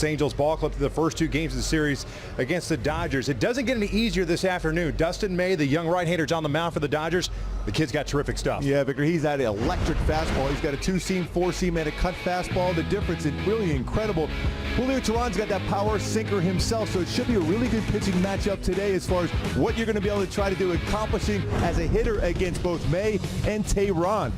Angels ball club through the first 2 games of the series against the Dodgers. It doesn't get any easier this afternoon. Dustin May, the young right-hander's on the mound for the Dodgers. The kid's got terrific stuff. Yeah, Victor, he's got an electric fastball. He's got a 2-seam, 4-seam, and a cut fastball. The difference is really incredible. Julio Teheran's got that power sinker himself, so it should be a really good pitching matchup today as far as what you're going to be able to try to do accomplishing as a hitter against both May and Teheran.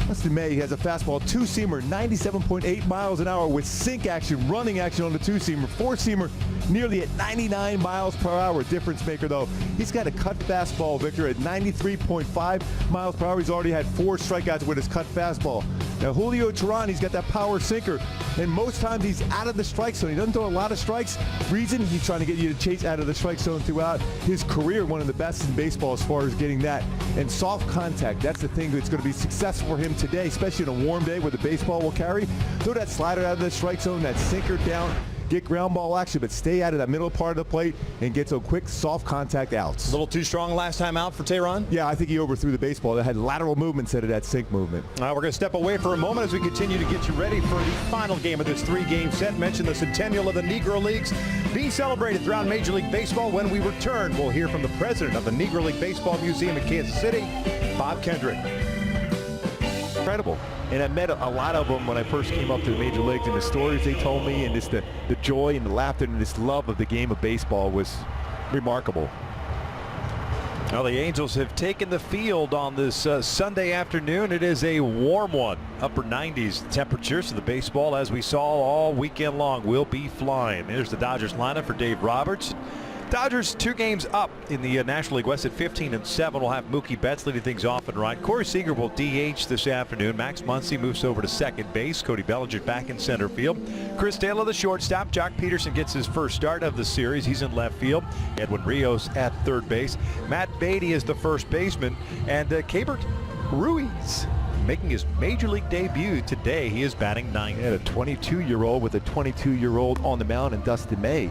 Dustin May has a fastball 2-seamer, 97.8 miles an hour with sink action, running action on the 2-seamer. 4-seamer nearly at 99 miles per hour. Difference maker though. He's got a cut fastball, Victor, at 93.5 miles per hour. He's already had 4 strikeouts with his cut fastball. Now Julio Teheran, he's got that power sinker, and most times he's out of the strike zone. He doesn't throw a lot of strikes. Reason, he's trying to get you to chase out of the strike zone throughout his career. One of the best in baseball as far as getting that. And soft contact, that's the thing that's going to be successful for him today, especially on a warm day where the baseball will carry. Throw that slider out of the strike zone, that sinker down, get ground ball action, but stay out of that middle part of the plate and get some quick soft contact outs. A little too strong last time out for Teheran? Yeah, I think he overthrew the baseball. That had lateral movement instead of that sink movement. All right, we're going to step away for a moment as we continue to get you ready for the final game of this 3-game set. Mention the centennial of the Negro Leagues being celebrated throughout Major League Baseball. When we return, we'll hear from the president of the Negro League Baseball Museum in Kansas City, Bob Kendrick. Incredible. And I met a lot of them when I first came up to the major leagues, and the stories they told me, and just the joy and the laughter and this love of the game of baseball was remarkable. Well, the Angels have taken the field on this Sunday afternoon. It is a warm one, upper 90s temperatures. So the baseball, as we saw all weekend long, will be flying. There's the Dodgers lineup for Dave Roberts. Dodgers 2 games up in the National League West at 15-7. We'll have Mookie Betts leading things off and right. Corey Seager will DH this afternoon. Max Muncy moves over to second base. Cody Bellinger back in center field. Chris Taylor, the shortstop. Jock Peterson gets his first start of the series. He's in left field. Edwin Rios at third base. Matt Beatty is the first baseman. And Keibert Ruiz making his major league debut today. He is batting 9th. Yeah, a 22-year-old with a 22-year-old on the mound, and Dustin May.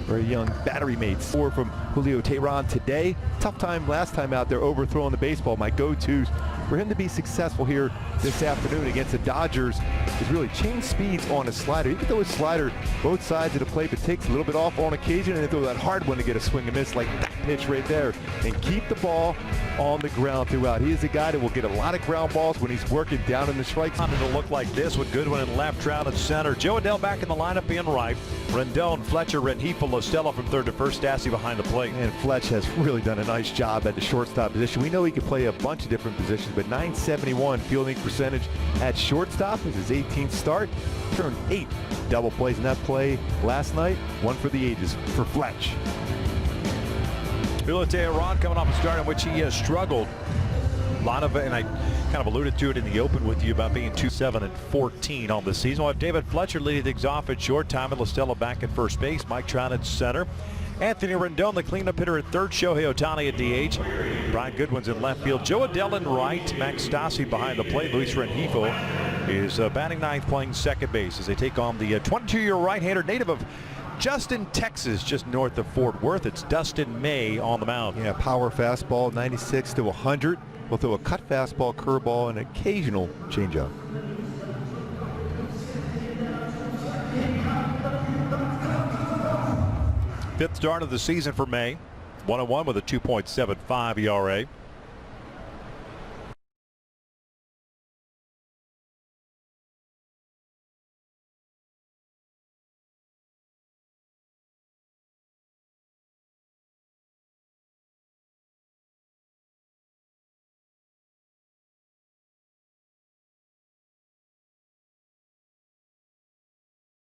Very young battery mates. 4 from Julio Teheran today. Tough time last time out there overthrowing the baseball. My go-tos for him to be successful here this afternoon against the Dodgers is really change speeds on a slider. He can throw his slider both sides of the plate, but takes a little bit off on occasion, and then throw that hard one to get a swing and miss like that pitch right there, and keep the ball on the ground throughout. He is a guy that will get a lot of ground balls when he's working down in the strike zone. It'll look like this with Goodwin in left, Trout in center. Joe Adell back in the lineup in right. Rendon, Fletcher, Rengifo, Lostella from third to first. Stassi behind the plate. And Fletch has really done a nice job at the shortstop position. We know he can play a bunch of different positions, but 971 fielding percentage at shortstop is his 18th start. Turned 8 double plays in that play last night. 1 for the ages for Fletch. Julio Teheran coming off a start in which he has struggled. A lot of it, and I kind of alluded to it in the open with you about being 2-7-14 on the season. We'll have David Fletcher leading things off at short. Tommy Lostella back at first base. Mike Trout at center. Anthony Rendon, the cleanup hitter at third. Shohei Ohtani at DH. Brian Goodwin's in left field. Joe Adell in right. Max Stassi behind the plate. Luis Rengifo is batting 9th, playing second base as they take on the 22-year right-hander, native of Justin, Texas, just north of Fort Worth. It's Dustin May on the mound. Yeah, power fastball, 96 to 100. We'll throw a cut fastball, curveball, and occasional changeup. Fifth start of the season for May. 1-1 with a 2.75 ERA.